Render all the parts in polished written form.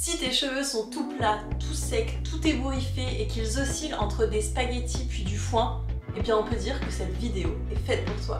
Si tes cheveux sont tout plats, tout secs, tout ébouriffés et qu'ils oscillent entre des spaghettis puis du foin, eh bien on peut dire que cette vidéo est faite pour toi.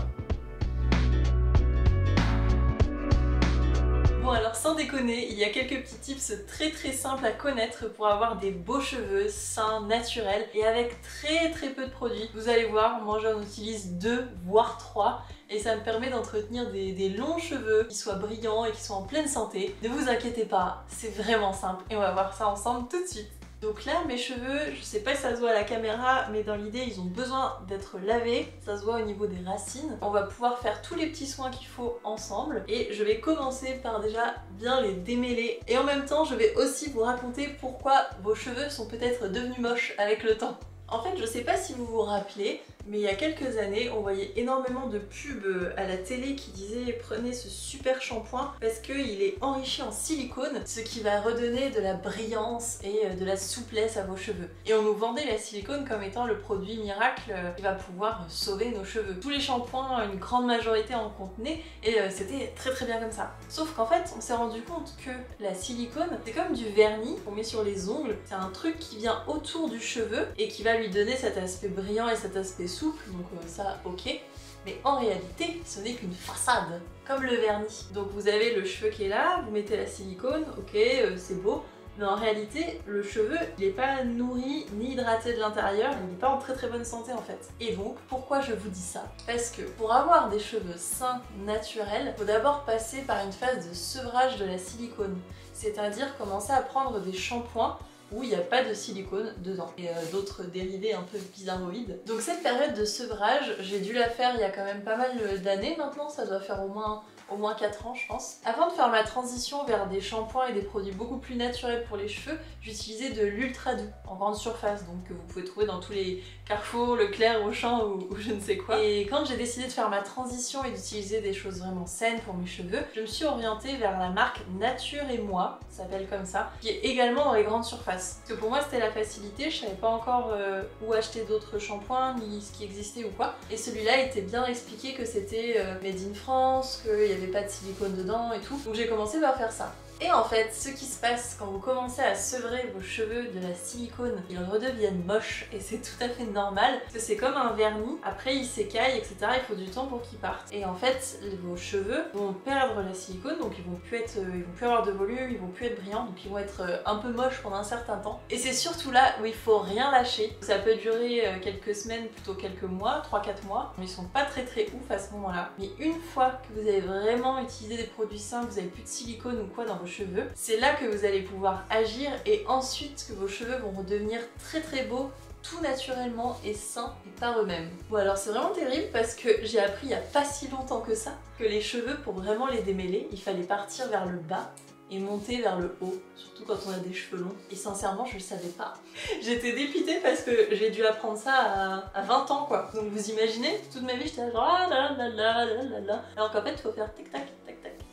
Bon alors sans déconner, il y a quelques petits tips très simples à connaître pour avoir des beaux cheveux sains, naturels et avec très peu de produits. Vous allez voir, moi j'en utilise 2 voire 3 et ça me permet d'entretenir des longs cheveux qui soient brillants et qui soient en pleine santé. Ne vous inquiétez pas, c'est vraiment simple et on va voir ça ensemble tout de suite. Donc là, mes cheveux, je sais pas si ça se voit à la caméra, mais dans l'idée, ils ont besoin d'être lavés. Ça se voit au niveau des racines. On va pouvoir faire tous les petits soins qu'il faut ensemble. Et je vais commencer par déjà bien les démêler. Et en même temps, je vais aussi vous raconter pourquoi vos cheveux sont peut-être devenus moches avec le temps. En fait, je sais pas si vous vous rappelez, mais il y a quelques années, on voyait énormément de pubs à la télé qui disaient prenez ce super shampoing parce qu'il est enrichi en silicone, ce qui va redonner de la brillance et de la souplesse à vos cheveux. Et on nous vendait la silicone comme étant le produit miracle qui va pouvoir sauver nos cheveux. Tous les shampoings, une grande majorité en contenaient et c'était très bien comme ça. Sauf qu'en fait, on s'est rendu compte que la silicone, c'est comme du vernis qu'on met sur les ongles. C'est un truc qui vient autour du cheveu et qui va lui donner cet aspect brillant et cet aspect souple, donc ça ok, mais en réalité ce n'est qu'une façade, comme le vernis. Donc vous avez le cheveu qui est là, vous mettez la silicone, ok, c'est beau, mais en réalité le cheveu il n'est pas nourri ni hydraté de l'intérieur, il n'est pas en très bonne santé en fait. Et donc pourquoi je vous dis ça? Parce que pour avoir des cheveux sains, naturels, il faut d'abord passer par une phase de sevrage de la silicone, c'est-à-dire commencer à prendre des shampoings où il n'y a pas de silicone dedans et d'autres dérivés un peu bizarroïdes. Donc cette période de sevrage, j'ai dû la faire il y a quand même pas mal d'années maintenant, ça doit faire au moins 4 ans je pense. Avant de faire ma transition vers des shampoings et des produits beaucoup plus naturels pour les cheveux, j'utilisais de l'ultra doux en grande surface, donc que vous pouvez trouver dans tous les Carrefour, Leclerc, Auchan ou je ne sais quoi. Et quand j'ai décidé de faire ma transition et d'utiliser des choses vraiment saines pour mes cheveux, je me suis orientée vers la marque Nature et Moi, ça s'appelle comme ça, qui est également dans les grandes surfaces. Parce que pour moi c'était la facilité, je savais pas encore où acheter d'autres shampoings, ni ce qui existait ou quoi. Et celui-là était bien expliqué que c'était made in France, qu'il n'y avait pas de silicone dedans et tout. Donc j'ai commencé par faire ça. Et en fait, ce qui se passe quand vous commencez à sevrer vos cheveux de la silicone, ils redeviennent moches et c'est tout à fait normal parce que c'est comme un vernis, après il s'écaille, etc. Il faut du temps pour qu'il parte. Et en fait, vos cheveux vont perdre la silicone, donc ils vont plus avoir de volume, ils vont plus être brillants, donc ils vont être un peu moches pendant un certain temps. Et c'est surtout là où il faut rien lâcher. Ça peut durer quelques semaines, plutôt quelques mois, 3-4 mois, mais ils sont pas très ouf à ce moment-là. Mais une fois que vous avez vraiment utilisé des produits sains, que vous avez plus de silicone ou quoi dans vos cheveux, c'est là que vous allez pouvoir agir et ensuite que vos cheveux vont redevenir très beaux, tout naturellement et sains et par eux-mêmes. Bon alors c'est vraiment terrible parce que j'ai appris il n'y a pas si longtemps que ça que les cheveux, pour vraiment les démêler, il fallait partir vers le bas et monter vers le haut, surtout quand on a des cheveux longs. Et sincèrement, je le savais pas. J'étais dépitée parce que j'ai dû apprendre ça à 20 ans quoi. Donc vous imaginez, toute ma vie j'étais genre ah là là là là là là. Alors qu'en fait il faut faire tic tac tac tac tac tac tac.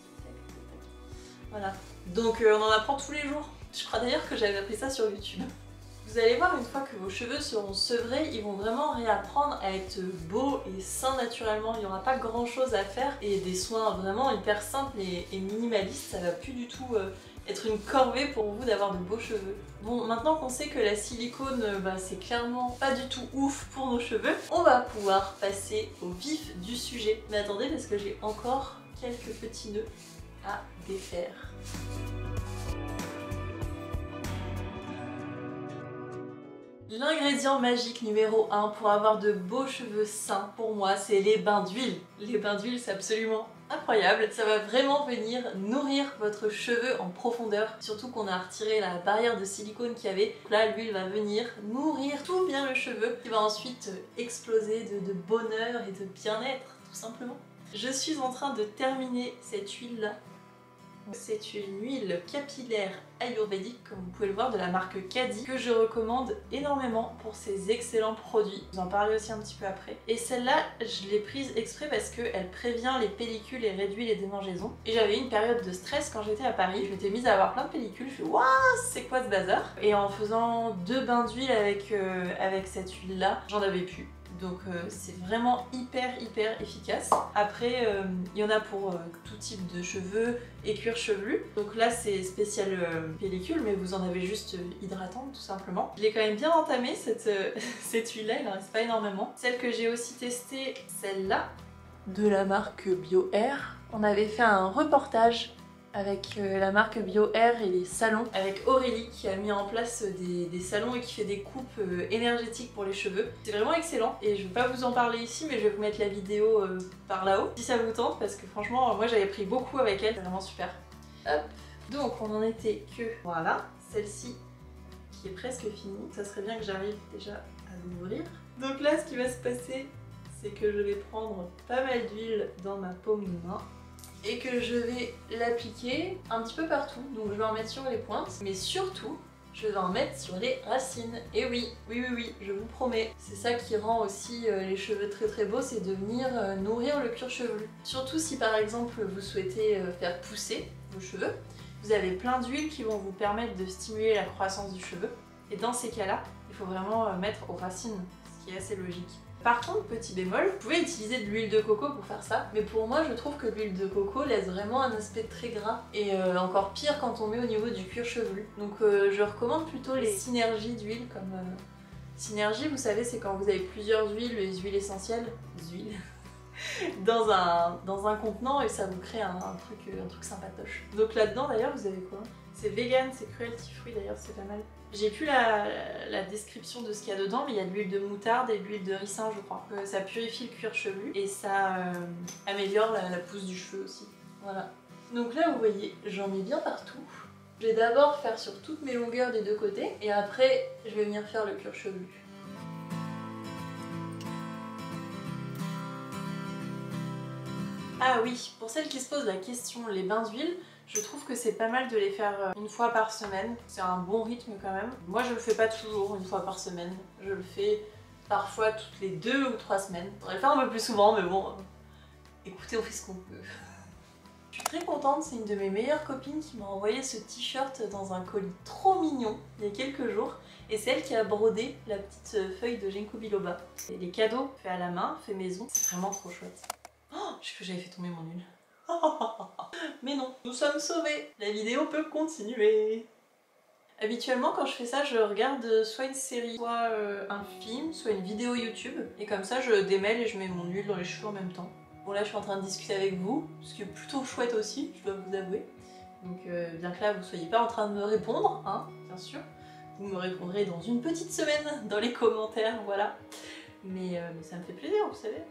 Voilà. Donc on en apprend tous les jours. Je crois d'ailleurs que j'avais appris ça sur YouTube. Vous allez voir, une fois que vos cheveux seront sevrés, ils vont vraiment réapprendre à être beaux et sains naturellement. Il n'y aura pas grand chose à faire et des soins vraiment hyper simples et minimalistes. Ça va plus du tout être une corvée pour vous d'avoir de beaux cheveux. Bon, maintenant qu'on sait que la silicone, c'est clairement pas du tout ouf pour nos cheveux, on va pouvoir passer au vif du sujet. Mais attendez, parce que j'ai encore quelques petits nœuds à défaire. L'ingrédient magique numéro 1 pour avoir de beaux cheveux sains, pour moi, c'est les bains d'huile. Les bains d'huile, c'est absolument incroyable. Ça va vraiment venir nourrir votre cheveu en profondeur, surtout qu'on a retiré la barrière de silicone qu'il y avait. Donc là, l'huile va venir nourrir tout bien le cheveu, qui va ensuite exploser de bonheur et de bien-être, tout simplement. Je suis en train de terminer cette huile-là. C'est une huile capillaire ayurvédique, comme vous pouvez le voir, de la marque Kadi, que je recommande énormément pour ses excellents produits. Je vous en parlerai aussi un petit peu après. Et celle-là, je l'ai prise exprès parce qu'elle prévient les pellicules et réduit les démangeaisons. Et j'avais eu une période de stress quand j'étais à Paris. Je m'étais mise à avoir plein de pellicules. Je me suis dit, waouh, c'est quoi ce bazar? Et en faisant 2 bains d'huile avec cette huile-là, j'en avais plus. donc c'est vraiment hyper efficace. Après il y en a pour tout type de cheveux et cuir chevelu, donc là c'est spécial pellicule, mais vous en avez juste hydratante tout simplement. Je l'ai quand même bien entamée cette huile là, il en reste pas énormément. Celle que j'ai aussi testée, celle-là, de la marque BioAir. On avait fait un reportage avec la marque BioAir et les salons, avec Aurélie qui a mis en place des salons et qui fait des coupes énergétiques pour les cheveux. C'est vraiment excellent et je ne vais pas vous en parler ici, mais je vais vous mettre la vidéo par là-haut si ça vous tente, parce que franchement moi j'avais pris beaucoup avec elle, c'est vraiment super. Hop. Donc on en était que voilà, celle-ci qui est presque finie. Ça serait bien que j'arrive déjà à l'ouvrir. Donc là ce qui va se passer, c'est que je vais prendre pas mal d'huile dans ma paume de main et que je vais l'appliquer un petit peu partout. Donc je vais en mettre sur les pointes, mais surtout je vais en mettre sur les racines. Et oui, je vous promets. C'est ça qui rend aussi les cheveux très beaux, c'est de venir nourrir le cuir chevelu. Surtout si par exemple vous souhaitez faire pousser vos cheveux, vous avez plein d'huiles qui vont vous permettre de stimuler la croissance du cheveu. Et dans ces cas-là, il faut vraiment mettre aux racines, ce qui est assez logique. Par contre, petit bémol, vous pouvez utiliser de l'huile de coco pour faire ça, mais pour moi je trouve que l'huile de coco laisse vraiment un aspect très gras et encore pire quand on met au niveau du cuir chevelu. Donc je recommande plutôt les synergies d'huile comme... Synergie, vous savez, c'est quand vous avez plusieurs huiles, les huiles essentielles, dans un contenant et ça vous crée un truc sympatoche. Donc là-dedans d'ailleurs vous avez quoi? C'est vegan, c'est cruelty free d'ailleurs, c'est pas mal. J'ai plus la description de ce qu'il y a dedans, mais il y a de l'huile de moutarde et de l'huile de ricin je crois. Ça purifie le cuir chevelu et ça améliore la pousse du cheveu aussi. Voilà. Donc là vous voyez, j'en mets bien partout. Je vais d'abord faire sur toutes mes longueurs des deux côtés et après je vais venir faire le cuir chevelu. Ah oui, pour celles qui se posent la question, les bains d'huile, je trouve que c'est pas mal de les faire une fois par semaine. C'est un bon rythme quand même. Moi je le fais pas toujours une fois par semaine. Je le fais parfois toutes les 2 ou 3 semaines. On devrait le faire un peu plus souvent, mais bon, écoutez, on fait ce qu'on peut. Je suis très contente, c'est une de mes meilleures copines qui m'a envoyé ce t-shirt dans un colis trop mignon il y a quelques jours. Et c'est elle qui a brodé la petite feuille de Ginkgo biloba. Et les cadeaux faits à la main, faits maison, c'est vraiment trop chouette. Oh, je sais que j'avais fait tomber mon huile. Mais non, nous sommes sauvés. La vidéo peut continuer. Habituellement, quand je fais ça, je regarde soit une série, soit un film, soit une vidéo YouTube. Et comme ça, je démêle et je mets mon huile dans les cheveux en même temps. Bon, là, je suis en train de discuter avec vous, ce qui est plutôt chouette aussi, je dois vous avouer. Donc, bien que là, vous soyez pas en train de me répondre, hein, bien sûr. Vous me répondrez dans une petite semaine dans les commentaires, voilà. Mais ça me fait plaisir, vous savez.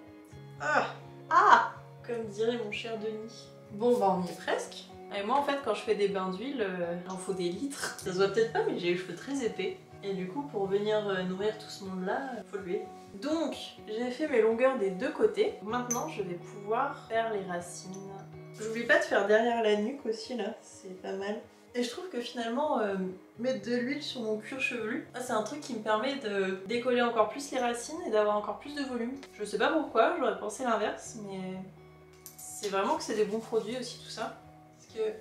Ah, comme dirait mon cher Denis. Bon bah on y est presque. Et moi en fait quand je fais des bains d'huile, il en faut des litres. Ça se voit peut-être pas mais j'ai les cheveux très épais. Et du coup pour venir nourrir tout ce monde là, il faut de l'huile. Donc j'ai fait mes longueurs des deux côtés. Maintenant je vais pouvoir faire les racines. J'oublie pas de faire derrière la nuque aussi là, c'est pas mal. Et je trouve que finalement, mettre de l'huile sur mon cuir chevelu, c'est un truc qui me permet de décoller encore plus les racines et d'avoir encore plus de volume. Je sais pas pourquoi, j'aurais pensé l'inverse, mais c'est vraiment que c'est des bons produits aussi tout ça. Parce que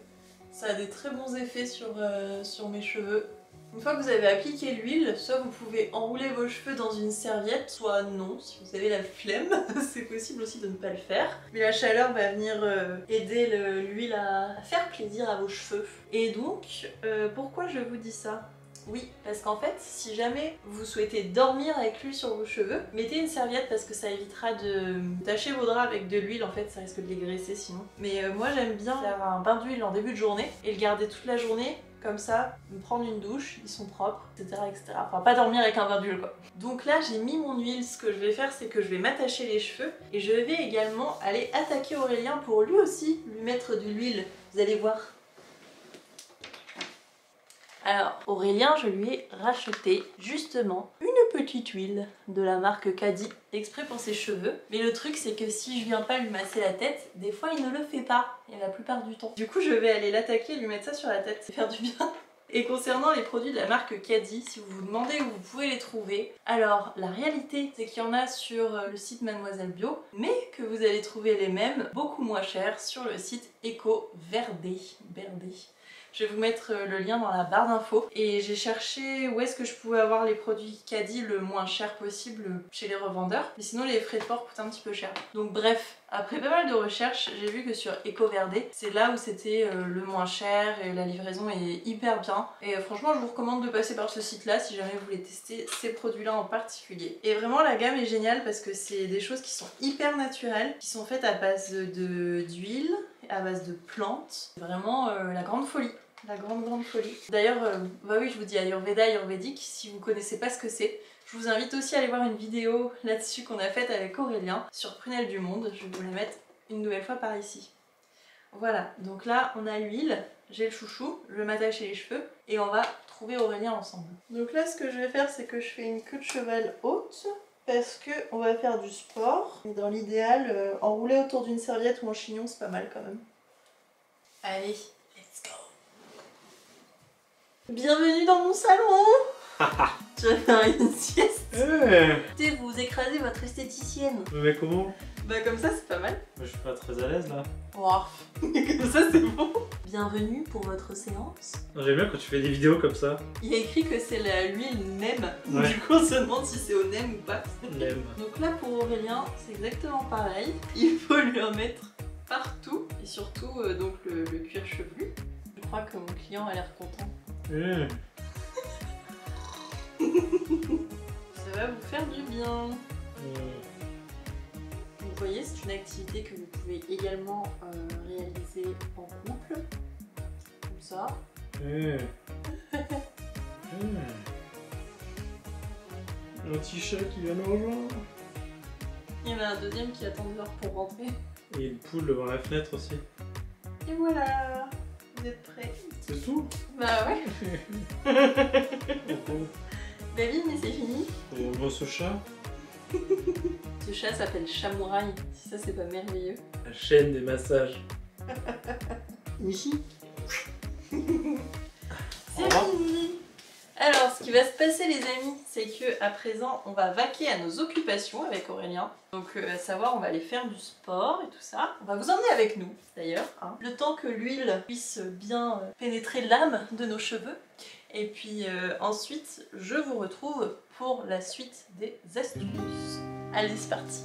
ça a des très bons effets sur mes cheveux. Une fois que vous avez appliqué l'huile, soit vous pouvez enrouler vos cheveux dans une serviette, soit non, si vous avez la flemme, c'est possible aussi de ne pas le faire. Mais la chaleur va venir aider l'huile à faire plaisir à vos cheveux. Et donc, pourquoi je vous dis ça ? Oui, parce qu'en fait, si jamais vous souhaitez dormir avec l'huile sur vos cheveux, mettez une serviette parce que ça évitera de tacher vos draps avec de l'huile, en fait ça risque de les graisser sinon. Mais moi j'aime bien faire un bain d'huile en début de journée et le garder toute la journée. Comme ça, me prendre une douche, ils sont propres, etc. Enfin, pas dormir avec un bain d'huile quoi. Donc là, j'ai mis mon huile. Ce que je vais faire, c'est que je vais m'attacher les cheveux. Et je vais également aller attaquer Aurélien pour lui aussi lui mettre de l'huile. Vous allez voir. Alors, Aurélien, je lui ai racheté justement une petite huile de la marque Caddy, exprès pour ses cheveux. Mais le truc, c'est que si je viens pas lui masser la tête, des fois il ne le fait pas, et la plupart du temps. Du coup, je vais aller l'attaquer et lui mettre ça sur la tête, faire du bien. Et concernant les produits de la marque Caddy, si vous vous demandez où vous pouvez les trouver, alors la réalité c'est qu'il y en a sur le site Mademoiselle Bio, mais que vous allez trouver les mêmes beaucoup moins chers sur le site Eco Verde. Je vais vous mettre le lien dans la barre d'infos. Et j'ai cherché où est-ce que je pouvais avoir les produits Caddy le moins cher possible chez les revendeurs. Mais sinon les frais de port coûtent un petit peu cher. Donc bref, après pas mal de recherches, j'ai vu que sur EcoVerde, c'est là où c'était le moins cher et la livraison est hyper bien. Et franchement, je vous recommande de passer par ce site-là si jamais vous voulez tester ces produits-là en particulier. Et vraiment, la gamme est géniale parce que c'est des choses qui sont hyper naturelles, qui sont faites à base d'huile, à base de plantes. C'est vraiment la grande folie. La grande folie. D'ailleurs, bah oui, je vous dis Ayurveda, ayurvédique, si vous connaissez pas ce que c'est, je vous invite aussi à aller voir une vidéo là-dessus qu'on a faite avec Aurélien sur Prunelle du Monde. Je vais vous la mettre une nouvelle fois par ici. Voilà, donc là on a l'huile, j'ai le chouchou, je vais m'attacher les cheveux et on va trouver Aurélien ensemble. Donc là ce que je vais faire c'est que je fais une queue de cheval haute parce que on va faire du sport. Et dans l'idéal, enrouler autour d'une serviette ou en chignon c'est pas mal quand même. Allez, let's go. Bienvenue dans mon salon. Je vais faire une sieste. Écoutez, vous écrasez votre esthéticienne. Mais comment? Bah comme ça c'est pas mal. Je suis pas très à l'aise là. Oh. Comme ça c'est bon. Bienvenue pour votre séance. J'aime bien quand tu fais des vidéos comme ça. Il y a écrit que c'est l'huile NEM. Ouais. Du coup on se demande si c'est au NEM ou pas. NEM. Donc là pour Aurélien c'est exactement pareil. Il faut lui en mettre partout. Et surtout donc le cuir chevelu. Je crois que mon client a l'air content. Ça va vous faire du bien. Vous voyez, c'est une activité que vous pouvez également réaliser en couple. Comme ça. Un petit chat qui vient nous rejoindre. Il y en a un deuxième qui attend dehors pour rentrer. Et une poule devant la fenêtre aussi. Et voilà, vous êtes prêts? C'est tout? Bah ouais. David, mais c'est fini. Et on voit ce chat. Ce chat s'appelle Chamouraï, si ça c'est pas merveilleux. La chaîne des massages. Ici. C'est fini. Alors, ce qui va se passer les amis, c'est que à présent, on va vaquer à nos occupations avec Aurélien. Donc, à savoir, on va aller faire du sport et tout ça. On va vous emmener avec nous, d'ailleurs. Hein. Le temps que l'huile puisse bien pénétrer l'âme de nos cheveux. Et puis ensuite, je vous retrouve pour la suite des astuces. Allez, c'est parti.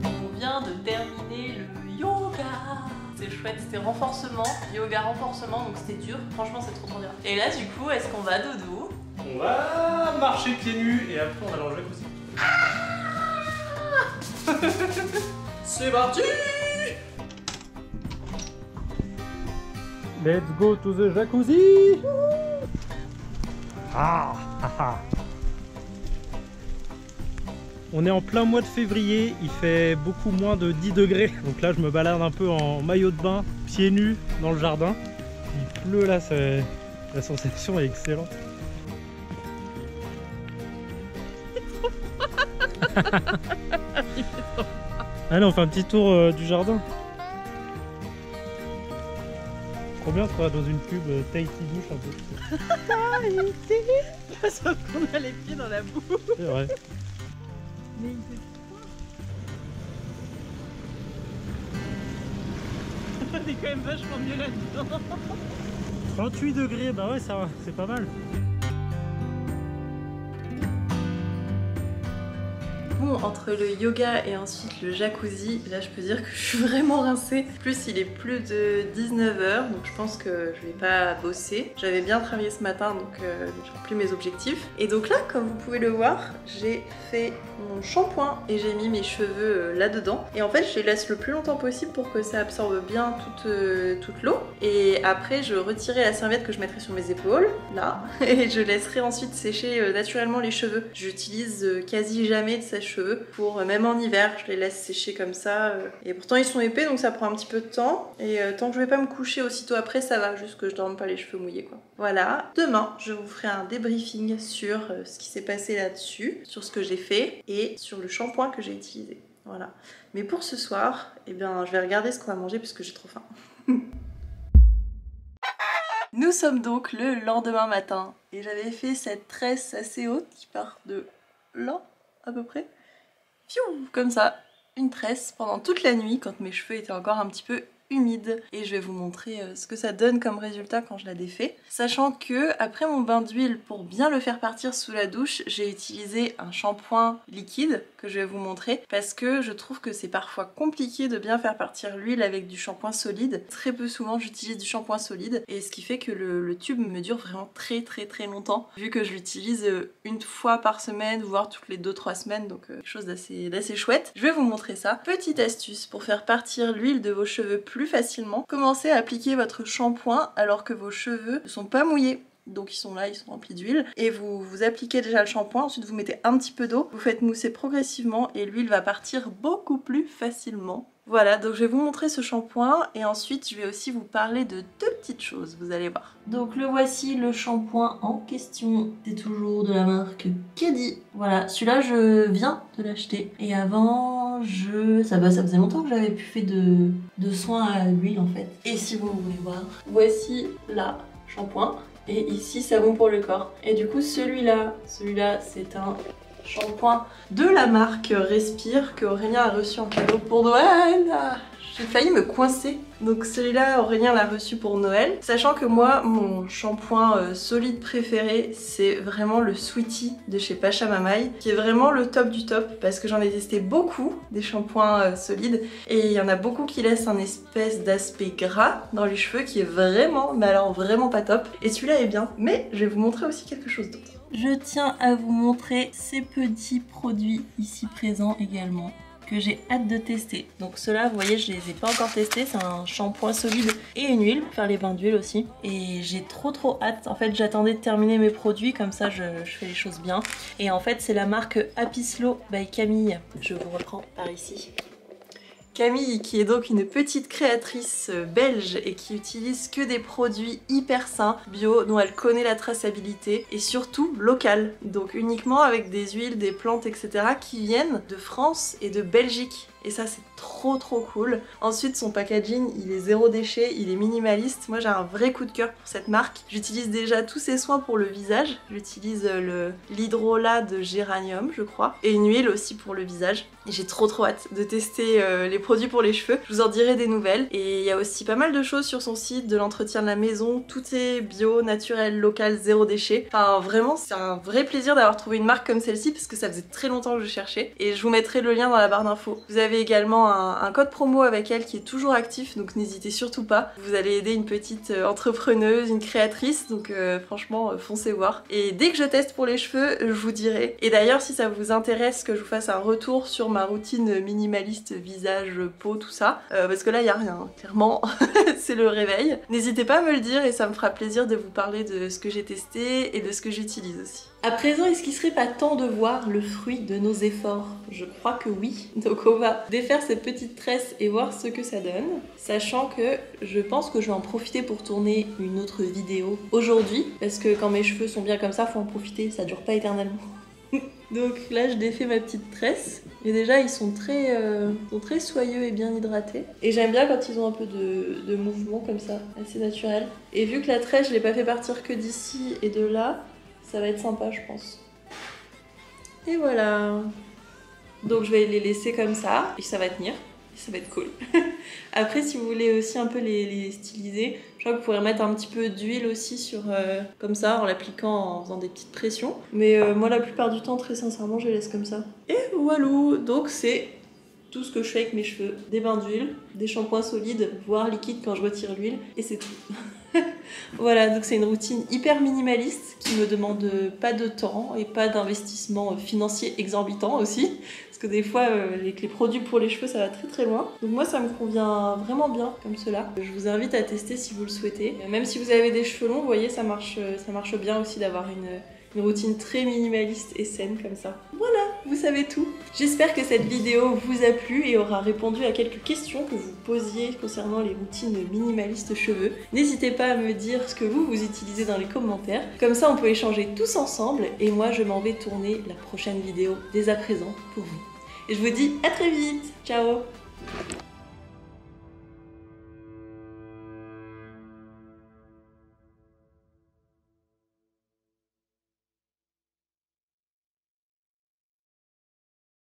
On vient de terminer le yoga. C'est chouette, c'était renforcement, yoga renforcement, donc c'était dur. Franchement, c'est trop bien. Et là, du coup, est-ce qu'on va dodo? On va marcher pieds nus et après on allonge la cousine. C'est parti! Let's go to the jacuzzi! On est en plein mois de février, il fait beaucoup moins de 10 degrés. Donc là je me balade un peu en maillot de bain, pieds nus dans le jardin. Il pleut là, la sensation est excellente. Allez, on fait un petit tour du jardin. Trop bien, toi, dans une pub Tahiti douche un peu. Tahiti. Sauf qu'on a les pieds dans la boue. C'est vrai. Mais il fait froid. On est quand même vachement mieux là-dedans. 38 degrés, bah ouais, ça c'est pas mal. Bon, entre le yoga et ensuite le jacuzzi, là je peux dire que je suis vraiment rincée. En plus il est plus de 19 h, donc je pense que je vais pas bosser. J'avais bien travaillé ce matin, donc j'ai rempli mes objectifs. Et donc là, comme vous pouvez le voir, j'ai fait mon shampoing et j'ai mis mes cheveux là-dedans. Et en fait je les laisse le plus longtemps possible pour que ça absorbe bien toute l'eau. Et après je retirerai la serviette que je mettrai sur mes épaules, là, et je laisserai ensuite sécher naturellement les cheveux. J'utilise quasi jamais de sèche-cheveux pour même en hiver, je les laisse sécher comme ça. Et pourtant ils sont épais donc ça prend un petit peu de temps. Et tant que je vais pas me coucher aussitôt après, ça va, juste que je dorme pas les cheveux mouillés quoi. Voilà, demain je vous ferai un débriefing sur ce qui s'est passé là-dessus, sur ce que j'ai fait et sur le shampoing que j'ai utilisé. Voilà. Mais pour ce soir, eh bien, je vais regarder ce qu'on va manger parce que j'ai trop faim. Nous sommes donc le lendemain matin et j'avais fait cette tresse assez haute qui part de là à peu près. Fiou, comme ça, une tresse pendant toute la nuit quand mes cheveux étaient encore un petit peu humide et je vais vous montrer ce que ça donne comme résultat quand je la défais. Sachant que après mon bain d'huile, pour bien le faire partir sous la douche, j'ai utilisé un shampoing liquide que je vais vous montrer parce que je trouve que c'est parfois compliqué de bien faire partir l'huile avec du shampoing solide. Très peu souvent j'utilise du shampoing solide et ce qui fait que le tube me dure vraiment très longtemps vu que je l'utilise une fois par semaine voire toutes les 2-3 semaines, donc quelque chose d'assez chouette. Je vais vous montrer ça. Petite astuce pour faire partir l'huile de vos cheveux plus facilement, commencez à appliquer votre shampoing alors que vos cheveux ne sont pas mouillés. Donc ils sont là, ils sont remplis d'huile. Et vous appliquez déjà le shampoing, ensuite vous mettez un petit peu d'eau, vous faites mousser progressivement et l'huile va partir beaucoup plus facilement. Voilà, donc je vais vous montrer ce shampoing et ensuite je vais aussi vous parler de deux petites choses, vous allez voir. Donc le voici, le shampoing en question. C'est toujours de la marque Kedi. Voilà, celui-là je viens de l'acheter. Et avant, ça faisait longtemps que j'avais plus fait de soins à l'huile en fait. Et si vous voulez voir, voici là, shampoing. Et ici, savon pour le corps. Et du coup, celui-là, c'est un shampoing de la marque Respire que Aurélien a reçu en cadeau pour Noël. J'ai failli me coincer. Donc celui-là, Aurélien l'a reçu pour Noël. Sachant que moi, mon shampoing solide préféré, c'est vraiment le Sweetie de chez Pacha Mamaï, qui est vraiment le top du top, parce que j'en ai testé beaucoup, des shampoings solides, et il y en a beaucoup qui laissent un espèce d'aspect gras dans les cheveux, qui est vraiment, mais alors vraiment pas top. Et celui-là est bien, mais je vais vous montrer aussi quelque chose d'autre. Je tiens à vous montrer ces petits produits ici présents également, que j'ai hâte de tester. Donc ceux-là, vous voyez, je les ai pas encore testés. C'est un shampoing solide et une huile, pour faire les bains d'huile aussi. Et j'ai trop hâte. En fait, j'attendais de terminer mes produits, comme ça je fais les choses bien. Et en fait, c'est la marque Happy Slow by Camille. Je vous reprends par ici. Camille, qui est donc une petite créatrice belge et qui utilise que des produits hyper sains, bio, dont elle connaît la traçabilité et surtout local. Donc uniquement avec des huiles, des plantes, etc. qui viennent de France et de Belgique. Et ça c'est trop cool. Ensuite son packaging il est zéro déchet, il est minimaliste. Moi j'ai un vrai coup de cœur pour cette marque. J'utilise déjà tous ses soins pour le visage. J'utilise l'hydrolat de géranium je crois. Et une huile aussi pour le visage. Et j'ai trop hâte de tester les produits pour les cheveux. Je vous en dirai des nouvelles. Et il y a aussi pas mal de choses sur son site, de l'entretien de la maison. Tout est bio, naturel, local, zéro déchet. Enfin vraiment c'est un vrai plaisir d'avoir trouvé une marque comme celle-ci parce que ça faisait très longtemps que je cherchais. Et je vous mettrai le lien dans la barre d'infos. Vous avez également un code promo avec elle qui est toujours actif, donc n'hésitez surtout pas. Vous allez aider une petite entrepreneuse, une créatrice, donc franchement foncez voir. Et dès que je teste pour les cheveux, je vous dirai. Et d'ailleurs si ça vous intéresse que je vous fasse un retour sur ma routine minimaliste, visage, peau, tout ça, parce que là il n'y a rien, clairement, c'est le réveil. N'hésitez pas à me le dire et ça me fera plaisir de vous parler de ce que j'ai testé et de ce que j'utilise aussi. À présent, est-ce qu'il serait pas temps de voir le fruit de nos efforts? Je crois que oui. Donc on va défaire cette petite tresse et voir ce que ça donne. Sachant que je pense que je vais en profiter pour tourner une autre vidéo aujourd'hui. Parce que quand mes cheveux sont bien comme ça, faut en profiter, ça dure pas éternellement. Donc là je défais ma petite tresse. Et déjà ils sont très soyeux et bien hydratés. Et j'aime bien quand ils ont un peu de mouvement comme ça, assez naturel. Et vu que la tresse je l'ai pas fait partir que d'ici et de là, ça va être sympa je pense. Et voilà. Donc je vais les laisser comme ça et ça va tenir. Et ça va être cool. Après si vous voulez aussi un peu les styliser, je crois que vous pourrez mettre un petit peu d'huile aussi sur comme ça en l'appliquant en faisant des petites pressions. Mais moi la plupart du temps très sincèrement je les laisse comme ça. Et voilà. Donc c'est tout ce que je fais avec mes cheveux. Des bains d'huile, des shampoings solides, voire liquides quand je retire l'huile et c'est tout. Voilà, donc c'est une routine hyper minimaliste qui me demande pas de temps et pas d'investissement financier exorbitant aussi. Parce que des fois, avec les produits pour les cheveux, ça va très loin. Donc moi, ça me convient vraiment bien comme cela. Je vous invite à tester si vous le souhaitez. Même si vous avez des cheveux longs, vous voyez, ça marche bien aussi d'avoir une routine très minimaliste et saine comme ça. Voilà, vous savez tout. J'espère que cette vidéo vous a plu et aura répondu à quelques questions que vous posiez concernant les routines minimalistes cheveux. N'hésitez pas à me dire ce que vous utilisez dans les commentaires. Comme ça, on peut échanger tous ensemble et moi, je m'en vais tourner la prochaine vidéo dès à présent pour vous. Et je vous dis à très vite. Ciao!